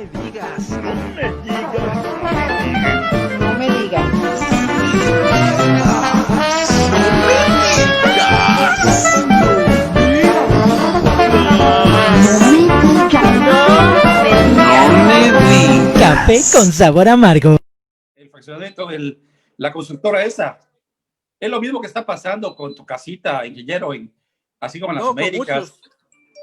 digas. No me digas. No me digas. Café con sabor amargo. El fraccionamiento, la constructora esa. Es lo mismo que está pasando con tu casita, ingeniero, así como en las Américas,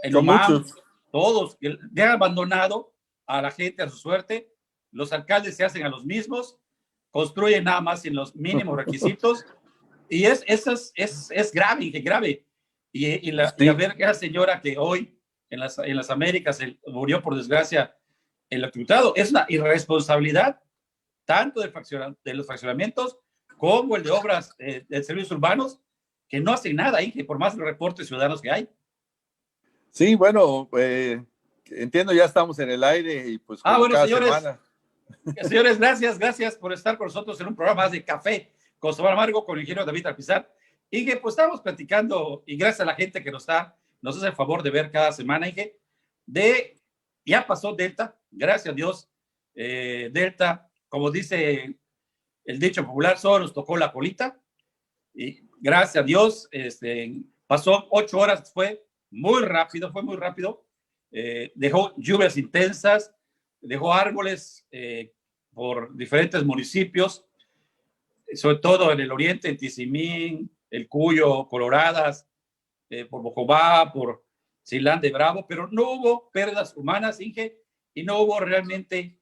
en UMAM, todos. Dejan abandonado a la gente a su suerte. Los alcaldes se hacen a los mismos, construyen nada más sin los mínimos requisitos. Y eso es grave, grave. Y a ver que esa señora que hoy en las Américas murió por desgracia electrocutado, es una irresponsabilidad tanto de los fraccionamientos como el de obras de servicios urbanos, que no hacen nada ahí, que por más reportes ciudadanos que hay. Sí, bueno, entiendo, ya estamos en el aire y pues como bueno, cada señores, semana. Señores, gracias por estar con nosotros en un programa más de Café con Sabor Amargo con el ingeniero David Alpizar. Y que pues estamos platicando, y gracias a la gente que nos hace el favor de ver cada semana, Inge, ya pasó Delta, gracias a Dios. Delta, como dice el dicho popular, solo nos tocó la colita, y gracias a Dios, pasó 8 horas, fue muy rápido, dejó lluvias intensas, dejó árboles por diferentes municipios, sobre todo en el oriente, en Tizimín, El Cuyo, Coloradas, por Bocobá, por Silán de Bravo, pero no hubo pérdidas humanas, Inge, y no hubo realmente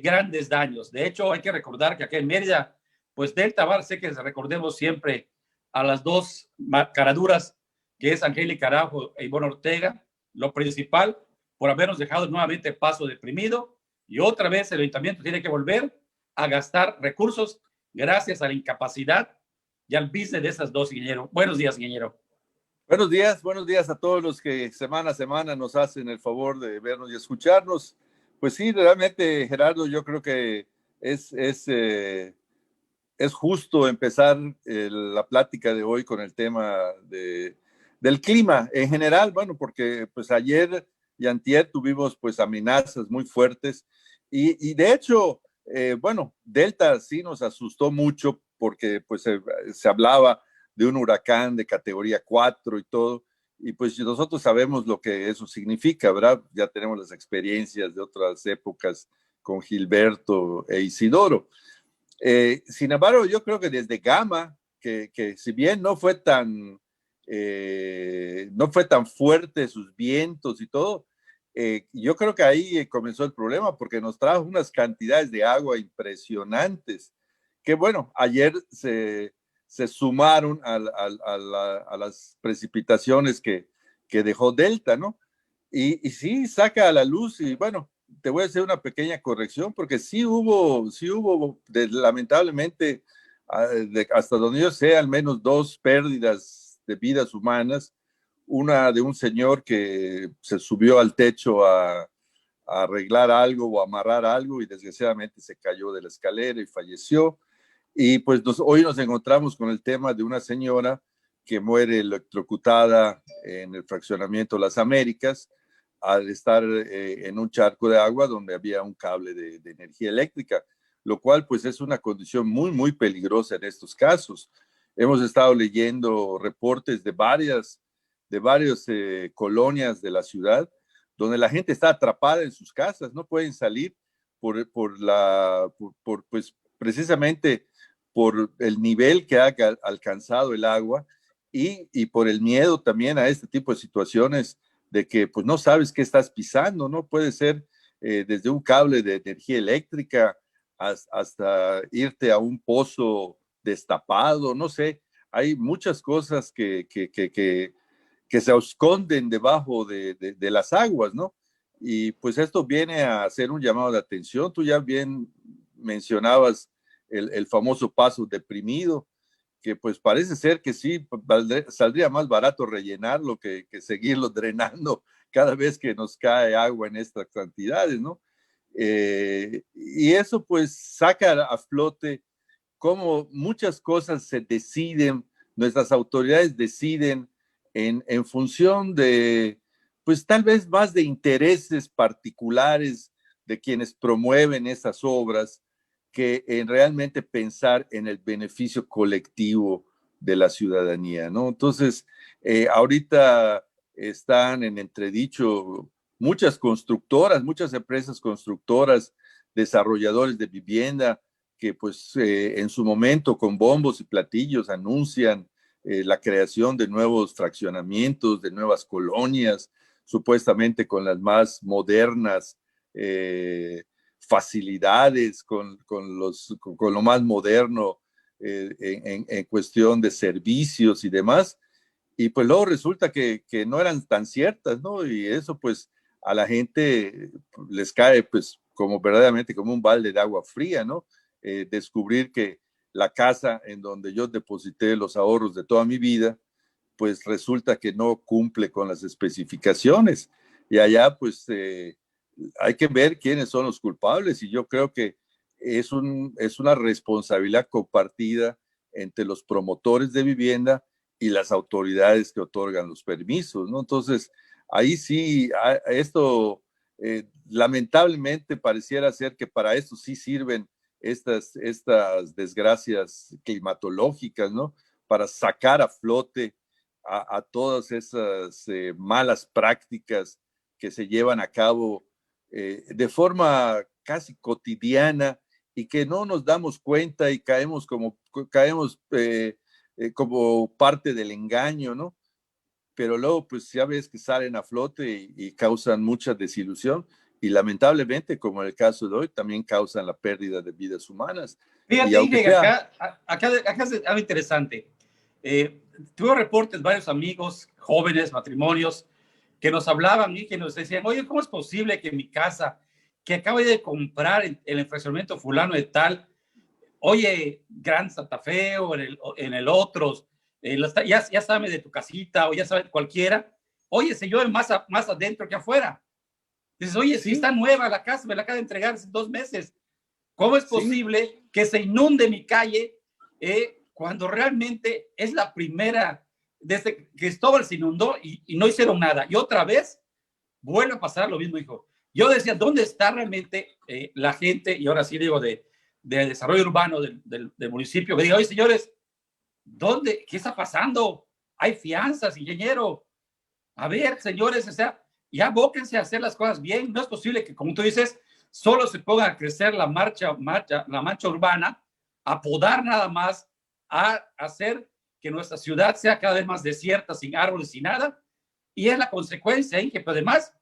grandes daños. De hecho, hay que recordar que aquí en Mérida, pues Delta Bar, sé que recordemos siempre a las dos caraduras, que es Angélica Araujo e Ivonne Ortega, lo principal, por habernos dejado nuevamente Paso deprimido, y otra vez el ayuntamiento tiene que volver a gastar recursos gracias a la incapacidad y al business de esas dos, ingeniero. Buenos días, ingeniero. Buenos días a todos los que semana a semana nos hacen el favor de vernos y escucharnos. Pues sí, realmente, Gerardo, yo creo que es justo empezar la plática de hoy con el tema del clima en general, bueno, porque pues ayer y antier tuvimos pues amenazas muy fuertes y de hecho, bueno, Delta sí nos asustó mucho porque pues se hablaba de un huracán de categoría 4 y todo, y pues nosotros sabemos lo que eso significa, ¿verdad? Ya tenemos las experiencias de otras épocas con Gilberto e Isidoro. Sin embargo, yo creo que desde Gama, que si bien no fue tan fuerte sus vientos y todo, yo creo que ahí comenzó el problema porque nos trajo unas cantidades de agua impresionantes que, bueno, ayer se sumaron a las precipitaciones que dejó Delta, ¿no? Y sí, saca a la luz y, bueno, te voy a hacer una pequeña corrección porque sí hubo lamentablemente, hasta donde yo sé, al menos 2 pérdidas de vidas humanas. Una de un señor que se subió al techo a arreglar algo o amarrar algo y desgraciadamente se cayó de la escalera y falleció. Y pues hoy nos encontramos con el tema de una señora que muere electrocutada en el fraccionamiento Las Américas al estar en un charco de agua donde había un cable de energía eléctrica, lo cual pues es una condición muy, muy peligrosa en estos casos. Hemos estado leyendo reportes de varias colonias de la ciudad donde la gente está atrapada en sus casas, no pueden salir pues precisamente por el nivel que ha alcanzado el agua y por el miedo también a este tipo de situaciones de que pues no sabes qué estás pisando, ¿no? Puede ser desde un cable de energía eléctrica hasta irte a un pozo destapado, no sé, hay muchas cosas que se esconden debajo de las aguas, ¿no? Y pues esto viene a hacer un llamado de atención. Tú ya bien mencionabas el famoso Paso deprimido, que pues parece ser que sí, saldría más barato rellenarlo que seguirlo drenando cada vez que nos cae agua en estas cantidades, ¿no? Y eso pues saca a flote cómo muchas cosas se deciden, nuestras autoridades deciden en función de, pues tal vez más de intereses particulares de quienes promueven esas obras que en realmente pensar en el beneficio colectivo de la ciudadanía, ¿no? Entonces, ahorita están en entredicho muchas constructoras, muchas empresas constructoras, desarrolladores de vivienda, que pues en su momento con bombos y platillos anuncian la creación de nuevos fraccionamientos, de nuevas colonias, supuestamente con las más modernas facilidades, con lo más moderno en cuestión de servicios y demás. Y pues luego resulta que no eran tan ciertas, ¿no? Y eso pues a la gente les cae pues como verdaderamente como un balde de agua fría, ¿no? Descubrir que la casa en donde yo deposité los ahorros de toda mi vida, pues resulta que no cumple con las especificaciones. Y allá pues hay que ver quiénes son los culpables y yo creo que es una responsabilidad compartida entre los promotores de vivienda y las autoridades que otorgan los permisos, ¿no? Entonces, ahí sí, esto lamentablemente pareciera ser que para esto sí sirven estas desgracias climatológicas, ¿no? Para sacar a flote a todas esas malas prácticas que se llevan a cabo de forma casi cotidiana y que no nos damos cuenta y caemos como parte del engaño, ¿no? Pero luego pues ya ves que salen a flote y causan mucha desilusión y lamentablemente, como en el caso de hoy, también causan la pérdida de vidas humanas. Fíjate, Y aunque sea... acá es algo interesante. Tuve reportes, varios amigos, jóvenes, matrimonios, que nos hablaban y que nos decían, oye, ¿cómo es posible que mi casa, que acabo de comprar el fraccionamiento fulano de tal, oye, Gran Santa Fe o en el otro, ya sabes de tu casita o ya sabes cualquiera, oye, se llueve más adentro que afuera? Dices, oye, si está nueva la casa, me la acaba de entregar hace 2 meses. ¿Cómo es posible que se inunde mi calle cuando realmente es la primera, desde que Cristóbal se inundó y no hicieron nada? Y otra vez vuelve a pasar lo mismo, hijo. Yo decía, ¿dónde está realmente la gente? Y ahora sí digo de desarrollo urbano del municipio, que diga, oye, señores, ¿qué está pasando? Hay fianzas, ingeniero. A ver, señores, o sea, ya abóquense a hacer las cosas bien. No es posible que, como tú dices, solo se ponga a crecer la mancha urbana, a podar nada más, a hacer que nuestra ciudad sea cada vez más desierta, sin árboles, sin nada. Y es la consecuencia, que además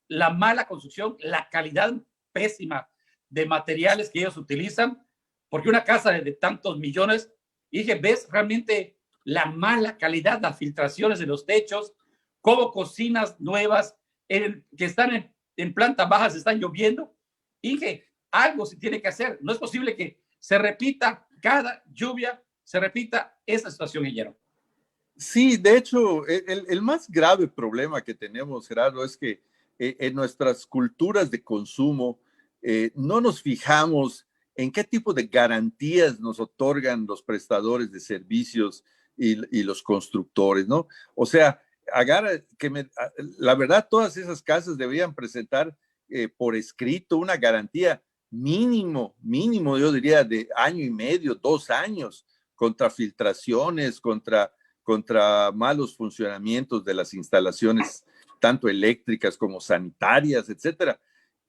la mala construcción, la calidad pésima de materiales que ellos utilizan, porque una casa de tantos millones, y ves realmente la mala calidad, las filtraciones de los techos, como cocinas nuevas que están en planta baja se están lloviendo, y que algo se tiene que hacer. No es posible que se repita cada lluvia, se repita esa situación, Guillermo. Sí, de hecho, el más grave problema que tenemos, Gerardo, es que en nuestras culturas de consumo no nos fijamos en qué tipo de garantías nos otorgan los prestadores de servicios y los constructores, ¿no? O sea, la verdad, todas esas casas deberían presentar por escrito una garantía mínimo, yo diría, de 1.5 años, 2 años, contra filtraciones, contra malos funcionamientos de las instalaciones, tanto eléctricas como sanitarias, etcétera.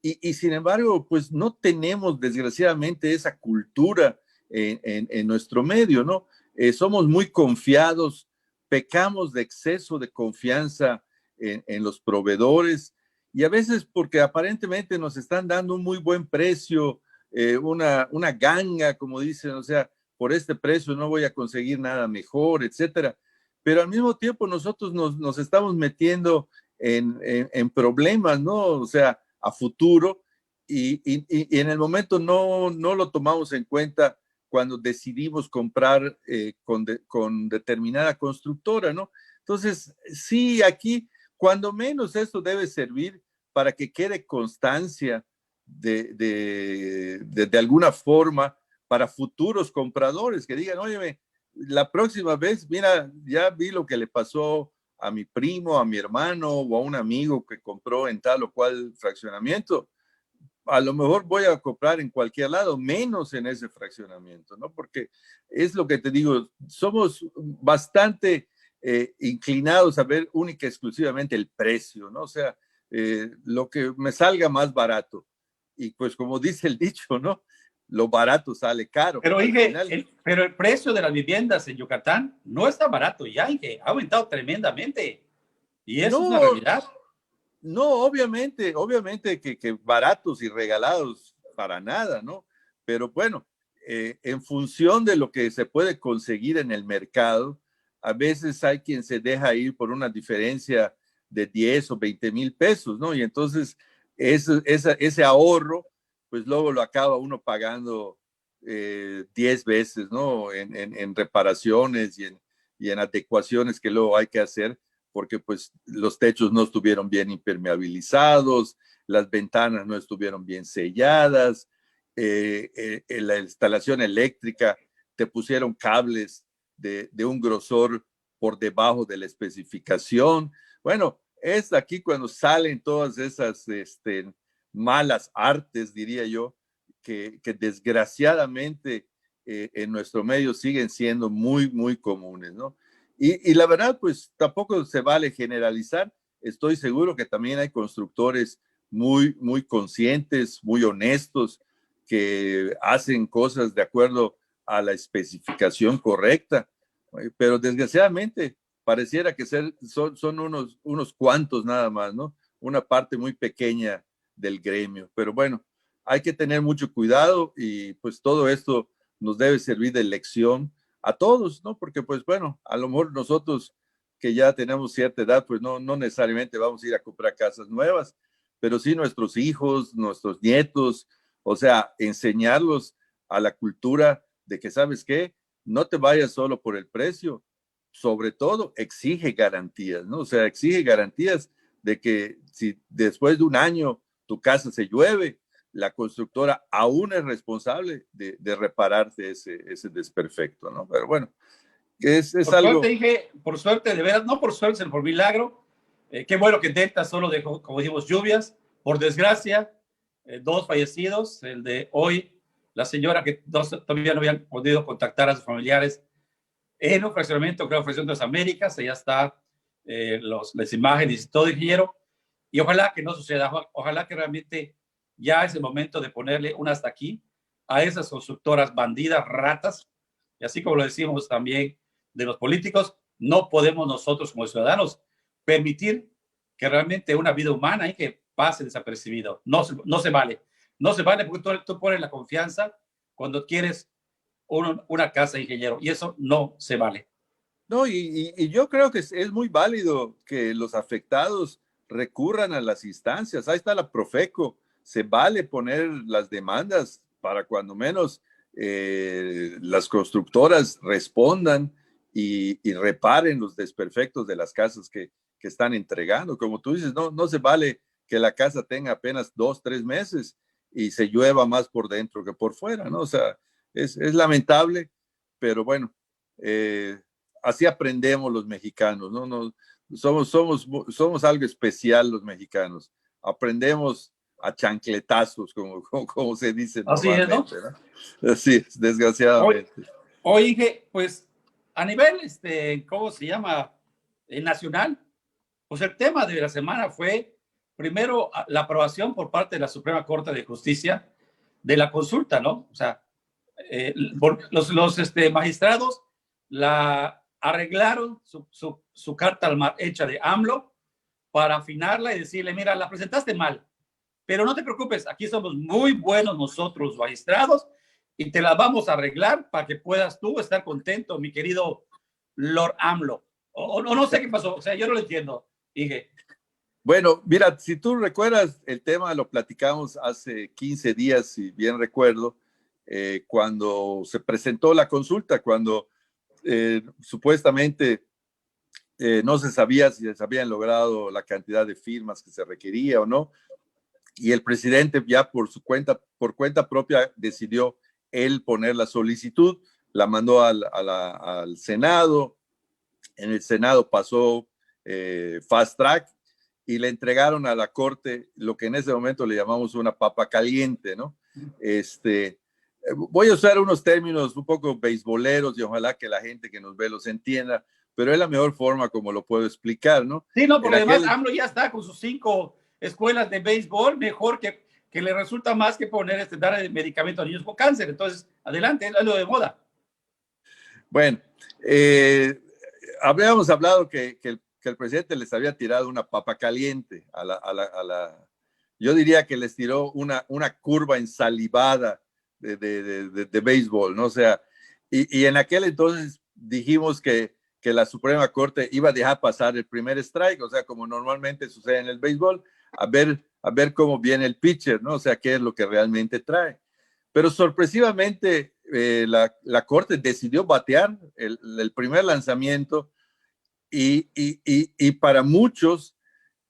Y sin embargo, pues no tenemos desgraciadamente esa cultura en nuestro medio, ¿no? Somos muy confiados, pecamos de exceso de confianza en los proveedores y a veces porque aparentemente nos están dando un muy buen precio, una ganga, como dicen, o sea, por este precio no voy a conseguir nada mejor, etcétera. Pero al mismo tiempo nosotros nos estamos metiendo en problemas, ¿no? O sea, a futuro y en el momento no lo tomamos en cuenta cuando decidimos comprar con determinada constructora, ¿no? Entonces, sí, aquí, cuando menos esto debe servir para que quede constancia de alguna forma para futuros compradores que digan, óyeme, la próxima vez, mira, ya vi lo que le pasó a mi primo, a mi hermano o a un amigo que compró en tal o cual fraccionamiento. a lo mejor voy a comprar en cualquier lado, menos en ese fraccionamiento, ¿no? Porque es lo que te digo, somos bastante inclinados a ver única y exclusivamente el precio, ¿no? O sea, lo que me salga más barato. Y pues como dice el dicho, ¿no? Lo barato sale caro. Pero, Al Inge, final, pero el precio de las viviendas en Yucatán no está barato ya, Inge, ha aumentado tremendamente. Y eso es una no, realidad. no, obviamente que baratos y regalados para nada, ¿no? Pero bueno, en función de lo que se puede conseguir en el mercado, a veces hay quien se deja ir por una diferencia de 10 o 20 mil pesos, ¿no? Y entonces ese ahorro, pues luego lo acaba uno pagando 10 veces, ¿no? En reparaciones y en adecuaciones que luego hay que hacer porque pues los techos no estuvieron bien impermeabilizados, las ventanas no estuvieron bien selladas, en la instalación eléctrica te pusieron cables de un grosor por debajo de la especificación. Bueno, es aquí cuando salen todas esas malas artes, diría yo, que desgraciadamente en nuestro medio siguen siendo muy comunes, ¿no? Y la verdad, pues tampoco se vale generalizar. Estoy seguro que también hay constructores muy conscientes, muy honestos, que hacen cosas de acuerdo a la especificación correcta. Pero desgraciadamente pareciera que son unos cuantos nada más, ¿no? Una parte muy pequeña del gremio. Pero bueno, hay que tener mucho cuidado y pues todo esto nos debe servir de lección a todos, ¿no? Porque pues bueno, a lo mejor nosotros que ya tenemos cierta edad, pues no necesariamente vamos a ir a comprar casas nuevas, pero sí nuestros hijos, nuestros nietos, o sea, enseñarlos a la cultura de que, ¿sabes qué? No te vayas solo por el precio, sobre todo exige garantías, ¿no? O sea, exige garantías de que si después de un año tu casa se llueve, la constructora aún es responsable de repararte ese desperfecto, ¿no? Pero bueno, es Por suerte, algo... dije, por suerte, de veras, no por suerte, sino por milagro. Qué bueno que Delta solo dejó, como decimos, lluvias. Por desgracia, dos fallecidos. El de hoy, la señora que todavía no habían podido contactar a sus familiares en un fraccionamiento, creo, fraccionamiento de las Américas. Allá está las imágenes y todo, ingeniero. Y ojalá que no suceda. Ojalá que realmente ya es el momento de ponerle un hasta aquí a esas constructoras bandidas, ratas. Y así como lo decimos también de los políticos, no podemos nosotros como ciudadanos permitir que realmente una vida humana y que pase desapercibido. No se vale. No se vale porque tú pones la confianza cuando quieres una casa, ingeniero, y eso no se vale. No, y yo creo que es muy válido que los afectados recurran a las instancias. Ahí está la Profeco. Se vale poner las demandas para cuando menos las constructoras respondan y reparen los desperfectos de las casas que están entregando. Como tú dices, no se vale que la casa tenga apenas 2, 3 meses y se llueva más por dentro que por fuera, ¿no? O sea, es lamentable, pero bueno, así aprendemos los mexicanos, ¿no? Somos algo especial los mexicanos. Aprendemos a chancletazos, como se dice Así es, ¿no? normalmente, ¿no? Así es, desgraciadamente. Oye, pues a nivel, ¿cómo se llama? Nacional, pues el tema de la semana fue primero la aprobación por parte de la Suprema Corte de Justicia de la consulta, ¿no? O sea, los magistrados la arreglaron su carta al mar hecha de AMLO para afinarla y decirle, mira, la presentaste mal, pero no te preocupes, aquí somos muy buenos nosotros magistrados y te la vamos a arreglar para que puedas tú estar contento, mi querido Lord AMLO. O no sé qué pasó, o sea, yo no lo entiendo, dije. Bueno, mira, si tú recuerdas, el tema lo platicamos hace 15 días, si bien recuerdo, cuando se presentó la consulta, cuando supuestamente no se sabía si se habían logrado la cantidad de firmas que se requería o no, y el presidente ya por cuenta propia decidió él poner la solicitud, la mandó al Senado, en el Senado pasó fast track y le entregaron a la corte lo que en ese momento le llamamos una papa caliente, ¿no? Voy a usar unos términos un poco beisboleros y ojalá que la gente que nos ve los entienda, pero es la mejor forma como lo puedo explicar, ¿no? Sí, no, porque además AMLO ya está con sus 5 escuelas de béisbol, mejor que le resulta más que poner dar el medicamento a niños con cáncer. Entonces, adelante, es lo de moda. Bueno, habíamos hablado que el presidente les había tirado una papa caliente yo diría que les tiró una curva ensalivada de béisbol, ¿no? O sea, y en aquel entonces dijimos que la Suprema Corte iba a dejar pasar el primer strike, o sea, como normalmente sucede en el béisbol, a ver cómo viene el pitcher, ¿no? O sea, qué es lo que realmente trae. Pero sorpresivamente la Corte decidió batear el primer lanzamiento y para muchos,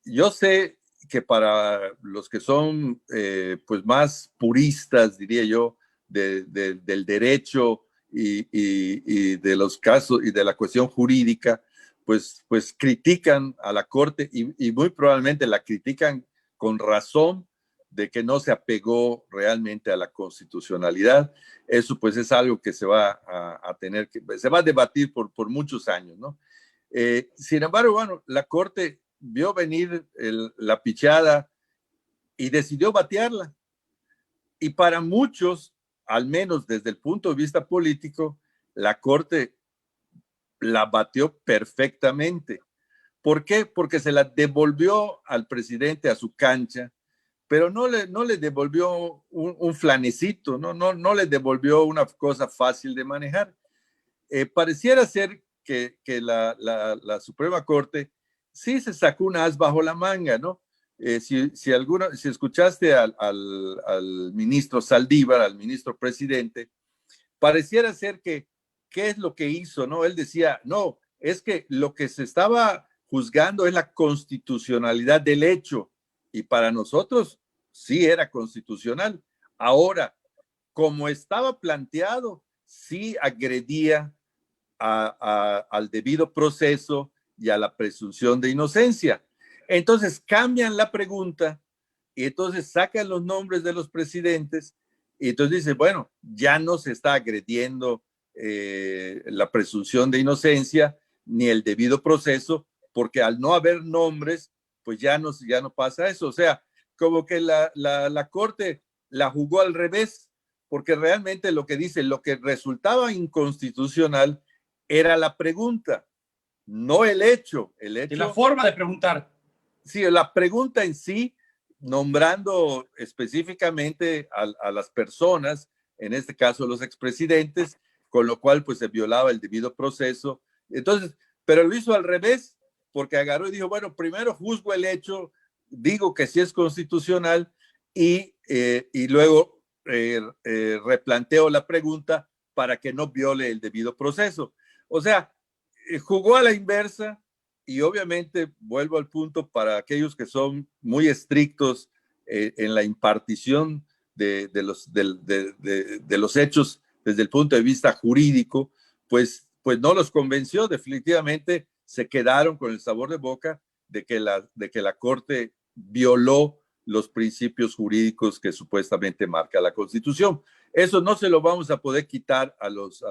yo sé que para los que son pues más puristas, diría yo, del derecho y de los casos y de la cuestión jurídica, pues critican a la Corte y muy probablemente la critican con razón de que no se apegó realmente a la constitucionalidad. Eso pues es algo que se va a tener que, se va a debatir por muchos años, ¿no? Sin embargo, bueno, la Corte vio venir la pichada y decidió batearla. Y para muchos, al menos desde el punto de vista político, la Corte la batió perfectamente. ¿Por qué? Porque se la devolvió al presidente a su cancha, pero no le devolvió un flanecito, no le devolvió una cosa fácil de manejar. Pareciera ser que la Suprema Corte sí se sacó un as bajo la manga, ¿no? Si escuchaste al ministro Saldívar, al ministro presidente, pareciera ser que, ¿qué es lo que hizo, no? Él decía, no, es que lo que se estaba juzgando es la constitucionalidad del hecho, y para nosotros sí era constitucional. Ahora, como estaba planteado, sí agredía al debido proceso y a la presunción de inocencia. Entonces cambian la pregunta y entonces sacan los nombres de los presidentes y entonces dicen, bueno, ya no se está agrediendo la presunción de inocencia ni el debido proceso, porque al no haber nombres, pues ya no pasa eso. O sea, como que la Corte la jugó al revés, porque realmente lo que dice, lo que resultaba inconstitucional era la pregunta, no el hecho. Y la forma de preguntar. Sí, la pregunta en sí, nombrando específicamente a las personas, en este caso los expresidentes, con lo cual pues se violaba el debido proceso. Entonces, pero lo hizo al revés, porque agarró y dijo, bueno, primero juzgo el hecho, digo que sí es constitucional y luego replanteo la pregunta para que no viole el debido proceso. O sea, jugó a la inversa y obviamente vuelvo al punto para aquellos que son muy estrictos en la impartición de los hechos desde el punto de vista jurídico, pues no los convenció. Definitivamente se quedaron con el sabor de boca de que la Corte violó los principios jurídicos que supuestamente marca la Constitución. Eso no se lo vamos a poder quitar a los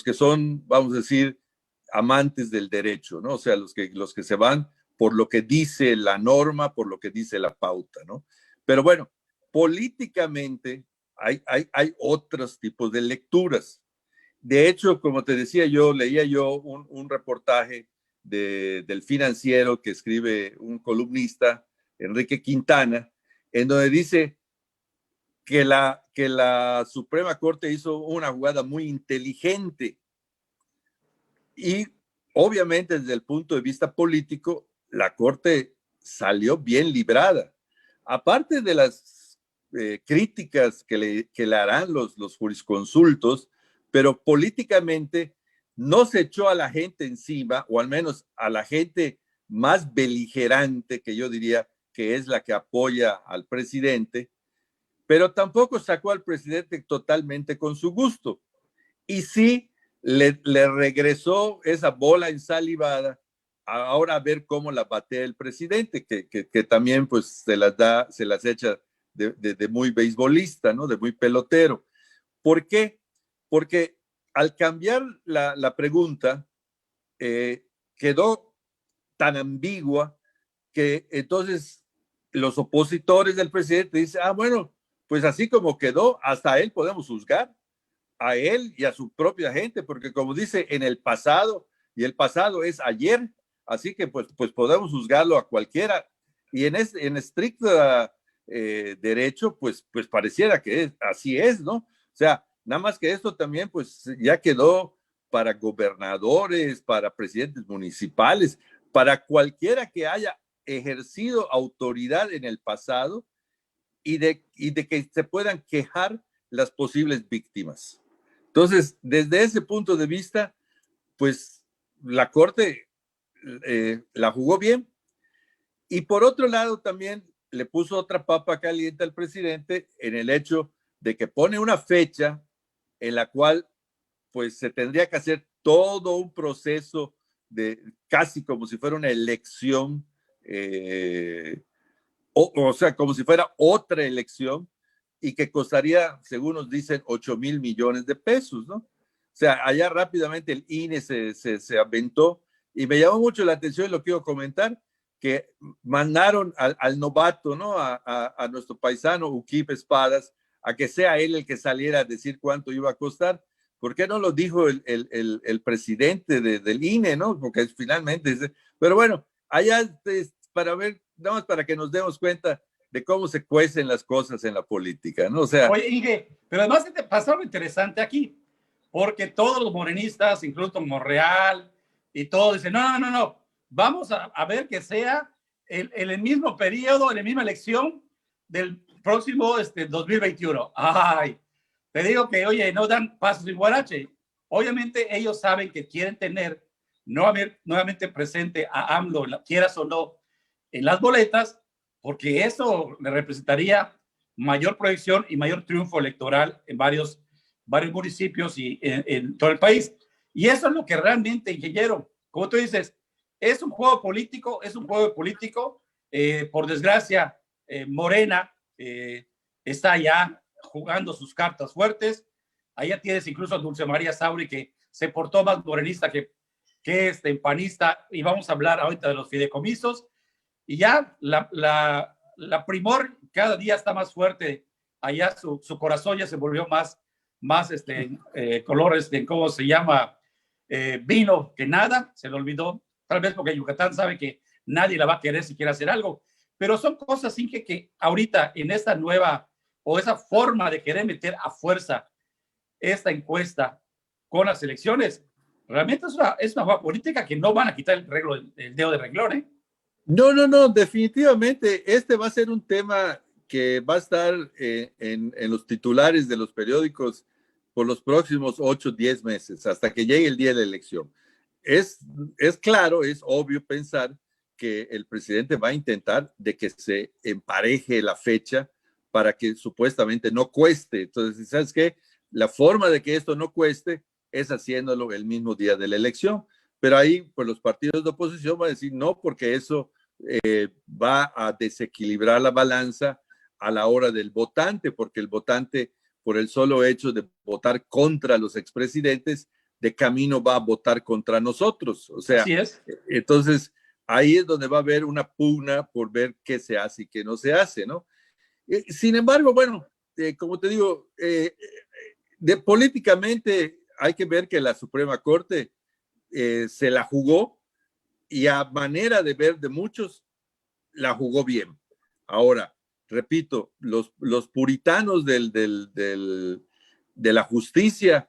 que son, vamos a decir, amantes del derecho, ¿no? O sea, los que se van por lo que dice la norma, por lo que dice la pauta, ¿no? Pero bueno, políticamente hay otros tipos de lecturas. De hecho, como te decía leía yo un reportaje del Financiero que escribe un columnista, Enrique Quintana, en donde dice que la Suprema Corte hizo una jugada muy inteligente y obviamente desde el punto de vista político la Corte salió bien librada. Aparte de las críticas que le harán los jurisconsultos, pero políticamente no se echó a la gente encima, o al menos a la gente más beligerante, que yo diría que es la que apoya al presidente, pero tampoco sacó al presidente totalmente con su gusto. Y sí le regresó esa bola ensalivada ahora a ver cómo la batea el presidente, que también pues se las echa de muy beisbolista, ¿no? De muy pelotero. ¿Por qué? Porque al cambiar la pregunta, quedó tan ambigua que entonces los opositores del presidente dicen, bueno, pues así como quedó, hasta a él podemos juzgar, a él y a su propia gente, porque como dice, en el pasado, y el pasado es ayer, así que pues podemos juzgarlo a cualquiera, y en estricto derecho, pues pareciera que así es, ¿no? O sea, nada más que esto también, pues ya quedó para gobernadores, para presidentes municipales, para cualquiera que haya ejercido autoridad en el pasado y de que se puedan quejar las posibles víctimas. Entonces, desde ese punto de vista, pues la Corte la jugó bien. Y por otro lado, también le puso otra papa caliente al presidente en el hecho de que pone una fecha en la cual pues se tendría que hacer todo un proceso de casi como si fuera una elección, o sea, como si fuera otra elección, y que costaría, según nos dicen, 8,000 millones de pesos, ¿no? O sea, allá rápidamente el INE se aventó, y me llamó mucho la atención y lo quiero comentar, que mandaron al novato, ¿no? A nuestro paisano Ukip Espadas, a que sea él el que saliera a decir cuánto iba a costar. ¿Por qué no lo dijo el presidente del INE, ¿no? Porque finalmente, pero bueno, allá para ver, nada más para que nos demos cuenta de cómo se cuecen las cosas en la política, ¿no? O sea. Oye, Inge, pero además te pasó algo interesante aquí, porque todos los morenistas, incluso Monreal y todo, dicen, no, vamos a ver que sea en el mismo periodo, en la misma elección del próximo 2021. Ay, te digo que, oye, no dan pasos sin guarache. Obviamente ellos saben que quieren tener nuevamente presente a AMLO, quieras o no, en las boletas, porque eso le representaría mayor proyección y mayor triunfo electoral en varios municipios y en todo el país. Y eso es lo que realmente, ingeniero, como tú dices, es un juego político, por desgracia, Morena está ya jugando sus cartas fuertes. Allá tienes incluso a Dulce María Sauri, que se portó más morenista que panista, y vamos a hablar ahorita de los fideicomisos. Y ya la primor cada día está más fuerte. Allá su corazón ya se volvió más color, ¿cómo se llama? Vino que nada, se le olvidó. Tal vez porque Yucatán sabe que nadie la va a querer si quiere hacer algo. Pero son cosas sin que ahorita en esta nueva o esa forma de querer meter a fuerza esta encuesta con las elecciones, realmente es una juega política que no van a quitar el dedo de renglón, ¿eh? No, definitivamente este va a ser un tema que va a estar en los titulares de los periódicos por los próximos 8 o 10 meses, hasta que llegue el día de la elección. Es claro, es obvio pensar que el presidente va a intentar de que se empareje la fecha para que supuestamente no cueste. Entonces, ¿sabes qué? La forma de que esto no cueste es haciéndolo el mismo día de la elección. Pero ahí, pues los partidos de oposición van a decir no, porque eso va a desequilibrar la balanza a la hora del votante, porque el votante, por el solo hecho de votar contra los expresidentes, de camino va a votar contra nosotros. O sea, así es. Entonces ahí es donde va a haber una pugna por ver qué se hace y qué no se hace, ¿no? Sin embargo, bueno, como te digo, políticamente hay que ver que la Suprema Corte se la jugó, y a manera de ver de muchos, la jugó bien. Ahora, repito, los puritanos de la justicia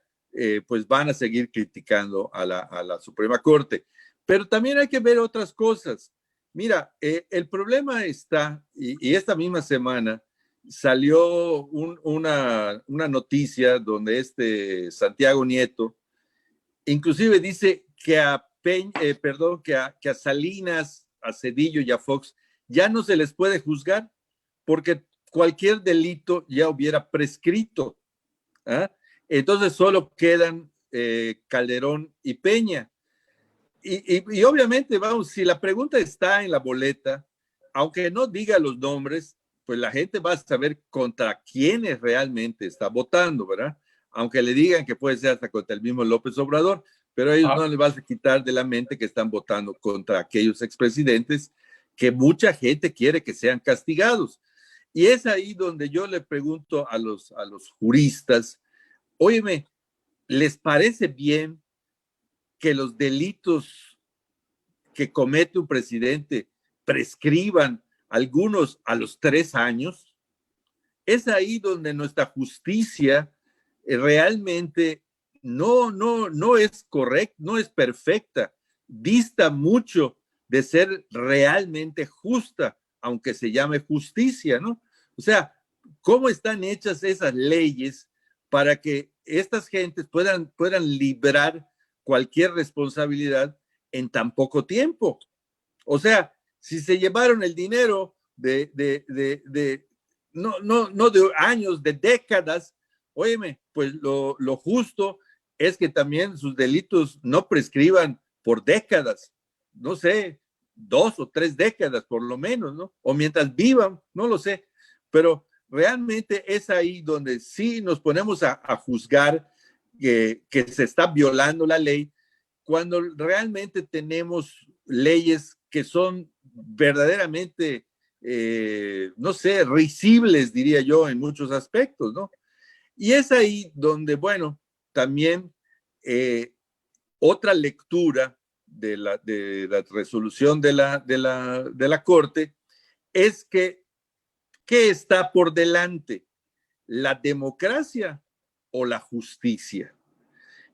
pues van a seguir criticando a la Suprema Corte. Pero también hay que ver otras cosas. Mira, el problema está, y esta misma semana salió una noticia donde Santiago Nieto inclusive dice que a Salinas, a Zedillo y a Fox ya no se les puede juzgar porque cualquier delito ya hubiera prescrito. ¿Ah? Entonces solo quedan Calderón y Peña. y obviamente, vamos, si la pregunta está en la boleta, aunque no diga los nombres, pues la gente va a saber contra quiénes realmente está votando, ¿verdad? Aunque le digan que puede ser hasta contra el mismo López Obrador, pero a ellos no les vas a quitar de la mente que están votando contra aquellos expresidentes que mucha gente quiere que sean castigados. Y es ahí donde yo le pregunto a los juristas, óyeme, ¿les parece bien que los delitos que comete un presidente prescriban algunos a los 3 años? Es ahí donde nuestra justicia realmente no es correcta, no es perfecta, dista mucho de ser realmente justa, aunque se llame justicia, ¿no? O sea, ¿cómo están hechas esas leyes para que estas gentes puedan librar cualquier responsabilidad en tan poco tiempo? O sea, si se llevaron el dinero no de años, de décadas, óyeme, pues lo justo es que también sus delitos no prescriban por décadas, no sé, 2 o 3 décadas por lo menos, ¿no? O mientras vivan, no lo sé, pero realmente es ahí donde sí nos ponemos a juzgar que se está violando la ley, cuando realmente tenemos leyes que son verdaderamente, no sé, risibles, diría yo, en muchos aspectos, ¿no? Y es ahí donde, bueno, también otra lectura de la resolución de la Corte es que, ¿qué está por delante? ¿La democracia o la justicia?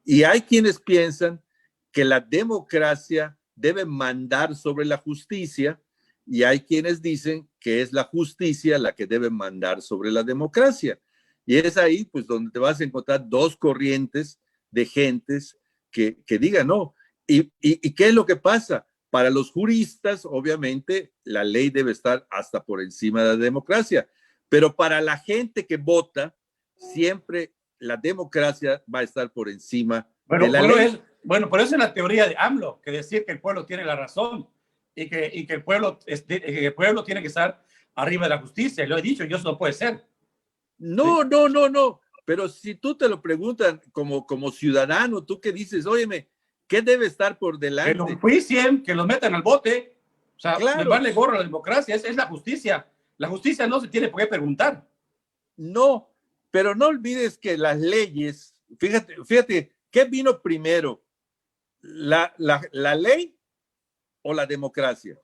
Y hay quienes piensan que la democracia debe mandar sobre la justicia y hay quienes dicen que es la justicia la que debe mandar sobre la democracia. Y es ahí pues donde te vas a encontrar dos corrientes de gentes que digan no. ¿Y qué es lo que pasa? Para los juristas, obviamente, la ley debe estar hasta por encima de la democracia, pero para la gente que vota, siempre la democracia va a estar por encima de la ley. Bueno, por eso es la teoría de AMLO, que decir que el pueblo tiene la razón y que el pueblo tiene que estar arriba de la justicia. Lo he dicho, y eso no puede ser. No, ¿sí? No. Pero si tú te lo preguntan como ciudadano, tú que dices, óyeme, ¿qué debe estar por delante? Que los juicien, que los metan al bote. O sea, claro. Les vale gorro la democracia, es la justicia. La justicia no se tiene por qué preguntar. No, pero no olvides que las leyes, fíjate, ¿qué vino primero? ¿La ley o la democracia?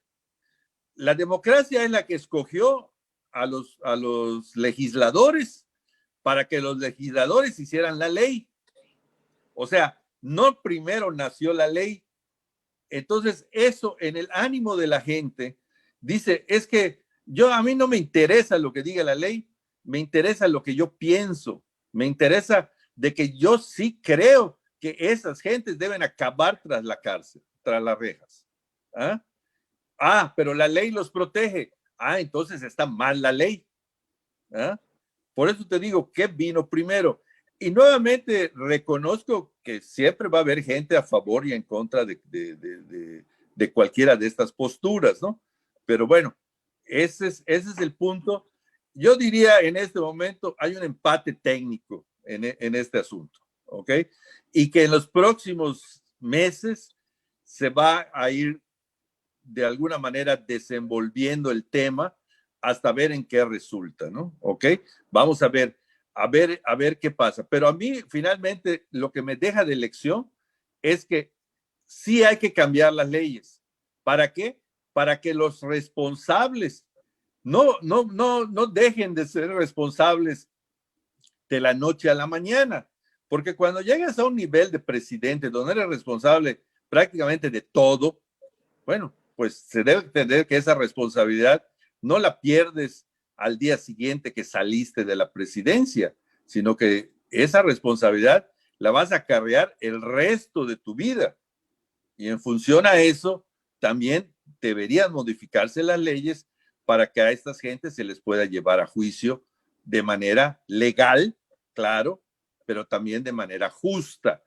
La democracia es la que escogió a los legisladores para que los legisladores hicieran la ley. O sea, no primero nació la ley. Entonces, eso en el ánimo de la gente dice, es que a mí no me interesa lo que diga la ley, me interesa lo que yo pienso, me interesa de que yo sí creo que esas gentes deben acabar tras la cárcel, tras las rejas. Pero la ley los protege. Entonces está mal la ley. Por eso te digo, ¿qué vino primero? Y nuevamente reconozco que siempre va a haber gente a favor y en contra de cualquiera de estas posturas, ¿no? Pero bueno, ese es el punto. Yo diría en este momento hay un empate técnico en este asunto, ¿ok? Y que en los próximos meses se va a ir de alguna manera desenvolviendo el tema hasta ver en qué resulta, ¿no? ¿Ok? Vamos a ver qué pasa. Pero a mí, finalmente, lo que me deja de lección es que sí hay que cambiar las leyes. ¿Para qué? Para que los responsables no dejen de ser responsables de la noche a la mañana. Porque cuando llegas a un nivel de presidente donde eres responsable prácticamente de todo, bueno, pues se debe entender que esa responsabilidad no la pierdes al día siguiente que saliste de la presidencia, sino que esa responsabilidad la vas a acarrear el resto de tu vida. Y en función a eso, también deberían modificarse las leyes para que a estas gentes se les pueda llevar a juicio de manera legal, claro, pero también de manera justa.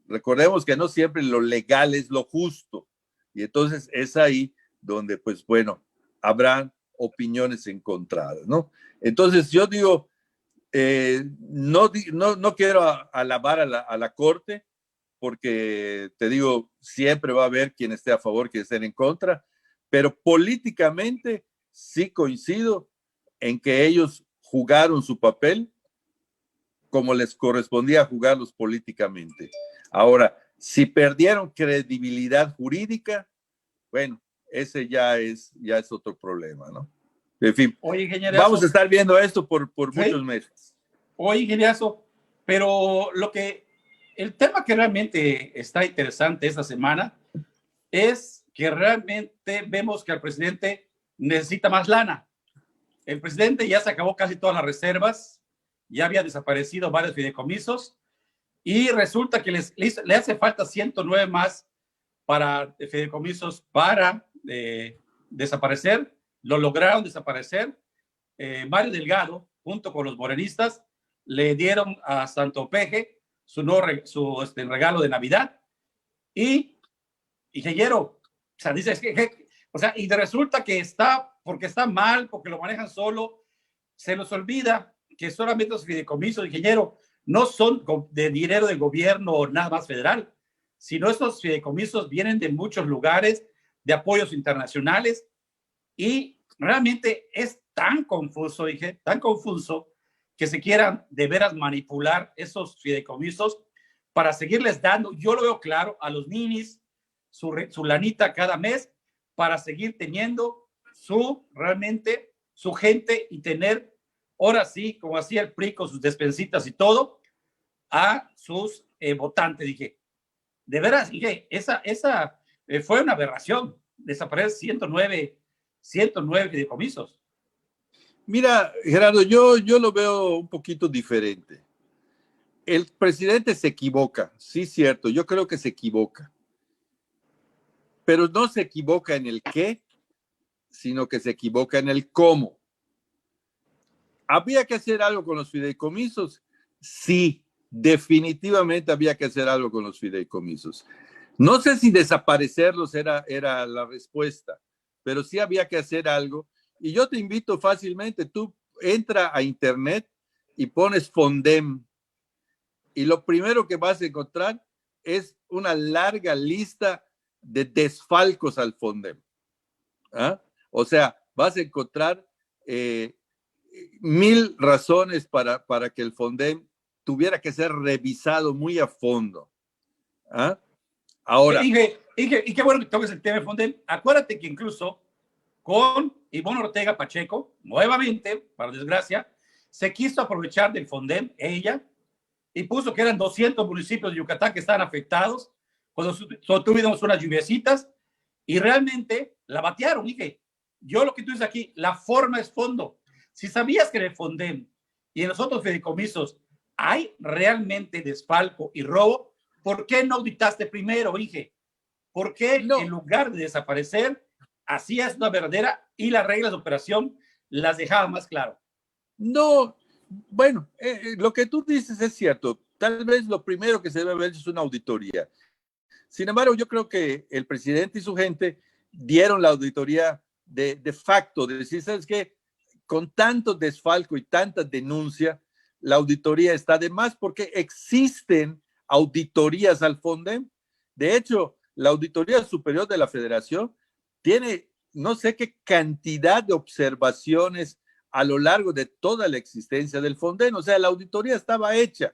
Recordemos que no siempre lo legal es lo justo. Y entonces es ahí donde, pues bueno, habrán opiniones encontradas, ¿no? Entonces yo digo, no quiero alabar a la Corte, porque te digo, siempre va a haber quien esté a favor, quien esté en contra, pero políticamente sí coincido en que ellos jugaron su papel como les correspondía jugarlos políticamente. Ahora, si perdieron credibilidad jurídica, bueno, ese ya es otro problema, ¿no? En fin, Oye, ingeniero, vamos a estar viendo esto por ¿sí? Muchos meses. Oye, ingeniero, pero el tema que realmente está interesante esta semana es que realmente vemos que el presidente necesita más lana. El presidente ya se acabó casi todas las reservas, ya había desaparecido varios fideicomisos y resulta que le hace falta 109 más para fideicomisos para desaparecer. Lo lograron desaparecer. Mario Delgado, junto con los morenistas, le dieron a Santo Peje su regalo de Navidad y ingeniero, o sea, dice, o sea, y resulta que porque está mal, porque lo manejan solo, se nos olvida que solamente los fideicomisos, ingeniero, no son de dinero del gobierno o nada más federal, sino estos fideicomisos vienen de muchos lugares, de apoyos internacionales, y realmente es tan confuso, tan confuso, que se quieran de veras manipular esos fideicomisos para seguirles dando, yo lo veo claro, a los ninis, su lanita cada mes, para seguir teniendo realmente su gente y tener, ahora sí, como hacía el PRI con sus despensitas y todo, a sus votantes. Dije, de veras, esa fue una aberración, desaparecer 109 fideicomisos. Mira, Gerardo, yo lo veo un poquito diferente. El presidente se equivoca, sí, cierto, yo creo que se equivoca, pero no se equivoca en el qué, sino que se equivoca en el cómo. ¿Había que hacer algo con los fideicomisos? Sí, definitivamente había que hacer algo con los fideicomisos. No sé si desaparecerlos era la respuesta, pero sí había que hacer algo. Y yo te invito fácilmente, tú entra a internet y pones Fondem, y lo primero que vas a encontrar es una larga lista de desfalcos al Fondem. ¿Ah? O sea, vas a encontrar 1000 razones para que el Fondem tuviera que ser revisado muy a fondo. ¿Ah? Ahora. Y qué bueno que toques el tema del Fondem. Acuérdate que incluso con Ivonne Ortega Pacheco, nuevamente, para desgracia, se quiso aprovechar del Fondem, ella, y puso que eran 200 municipios de Yucatán que estaban afectados cuando tuvimos unas lluviecitas, y realmente la batearon. Dije, yo lo que tú dices aquí, la forma es fondo. Si sabías que en el Fondem y en los otros fideicomisos hay realmente desfalco y robo, ¿por qué no auditaste primero, dije? ¿Por qué no, en lugar de desaparecer, hacías una verdadera y las reglas de operación las dejaba más claro? No, bueno, lo que tú dices es cierto. Tal vez lo primero que se debe haber es una auditoría. Sin embargo, yo creo que el presidente y su gente dieron la auditoría de facto, de decir, ¿sabes qué? Con tanto desfalco y tanta denuncia, la auditoría está de más porque existen auditorías al Fondem. De hecho, la Auditoría Superior de la Federación tiene no sé qué cantidad de observaciones a lo largo de toda la existencia del Fondem. O sea, la auditoría estaba hecha.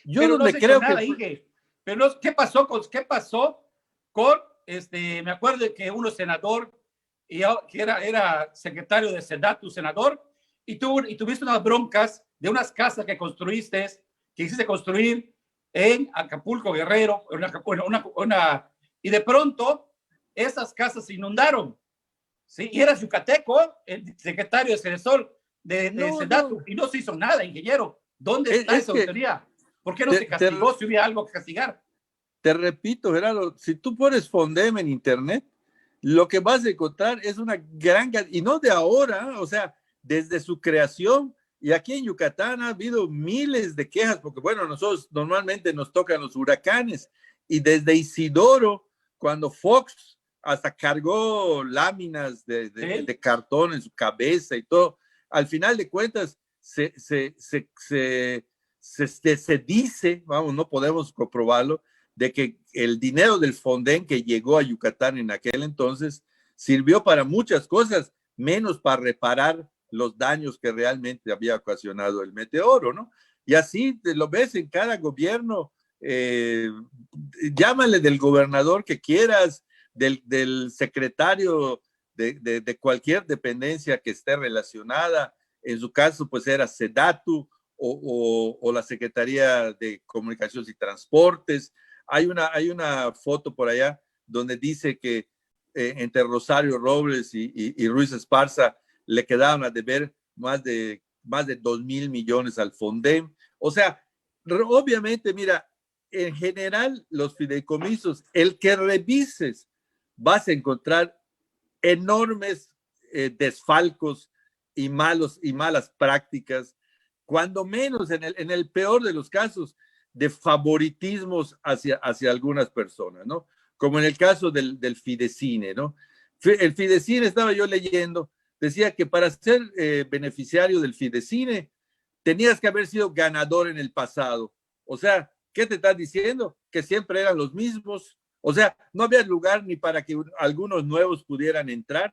Yo pero no me creo nada, que... Inge. Pero no, ¿qué pasó con me acuerdo que uno senador, que era secretario de Sedatu, senador, y tuviste unas broncas de unas casas que hiciste construir en Acapulco, Guerrero, y de pronto esas casas se inundaron, ¿sí? Y eras yucateco, el secretario de Sedesol de Sedatu, y no se hizo nada, ingeniero. ¿Dónde está esa auditoría? ¿Por qué no se castigó si hubiera algo que castigar? Te repito, Gerardo, si tú pones Fondem en internet, lo que vas a encontrar es una gran, y no de ahora, o sea, desde su creación, y aquí en Yucatán ha habido miles de quejas, porque bueno, nosotros normalmente nos tocan los huracanes, y desde Isidoro, cuando Fox hasta cargó láminas ¿Sí? de cartón en su cabeza y todo. Al final de cuentas, se dice, vamos, no podemos comprobarlo, de que el dinero del Fonden que llegó a Yucatán en aquel entonces sirvió para muchas cosas, menos para reparar los daños que realmente había ocasionado el meteoro, ¿no? Y así lo ves en cada gobierno, llámale del gobernador que quieras, del secretario de cualquier dependencia que esté relacionada, en su caso pues era SEDATU o la Secretaría de Comunicaciones y Transportes. Hay una foto por allá donde dice que entre Rosario Robles y Ruiz Esparza le quedaban a deber más de 2,000 millones al Fonden. O sea, obviamente, mira, en general los fideicomisos, el que revises, vas a encontrar enormes desfalcos y malas prácticas, cuando menos en el peor de los casos, de favoritismos hacia algunas personas, ¿no? Como en el caso del Fidecine, ¿no? El Fidecine, estaba yo leyendo, decía que para ser beneficiario del Fidecine tenías que haber sido ganador en el pasado. O sea, ¿qué te estás diciendo? Que siempre eran los mismos. O sea, no había lugar ni para que algunos nuevos pudieran entrar.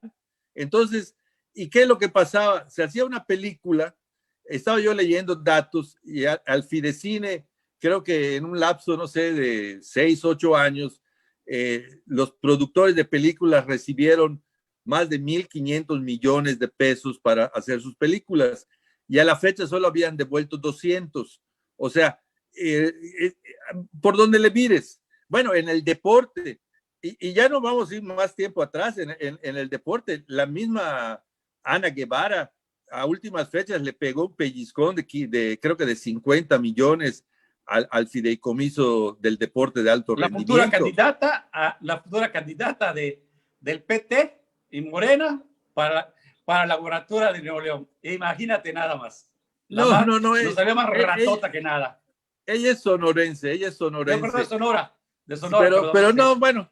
Entonces, ¿y qué es lo que pasaba? Se hacía una película, estaba yo leyendo datos y al Fidecine, creo que en un lapso, no sé, de 6, 8 años, los productores de películas recibieron más de 1,500 millones de pesos para hacer sus películas y a la fecha solo habían devuelto 200. O sea, por donde le mires. Bueno, en el deporte, y ya no vamos a ir más tiempo atrás, en el deporte, la misma Ana Guevara a últimas fechas le pegó un pellizcón creo que de 50 millones al fideicomiso del deporte de alto rendimiento. La futura candidata del PT y Morena para la gubernatura de Nuevo León. Imagínate nada más. Nos salió más ratota que nada. Ella es sonorense, Yo creo de Sonora. Pero no, bueno,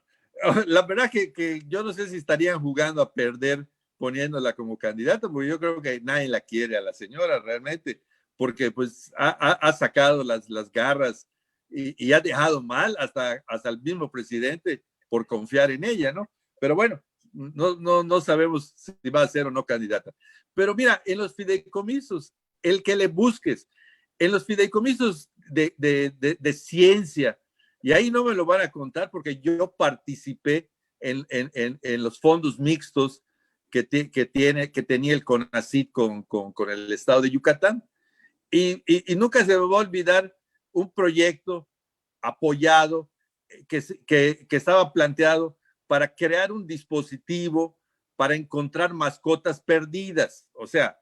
la verdad que yo no sé si estarían jugando a perder poniéndola como candidata, porque yo creo que nadie la quiere a la señora realmente, porque pues ha sacado las garras y ha dejado mal hasta el mismo presidente por confiar en ella, ¿no? Pero bueno, no sabemos si va a ser o no candidata. Pero mira, en los fideicomisos, el que le busques, en los fideicomisos de ciencia, y ahí no me lo van a contar porque yo participé en los fondos mixtos que tenía el CONACYT con el estado de Yucatán. Y nunca se me va a olvidar un proyecto apoyado que estaba planteado para crear un dispositivo para encontrar mascotas perdidas. O sea,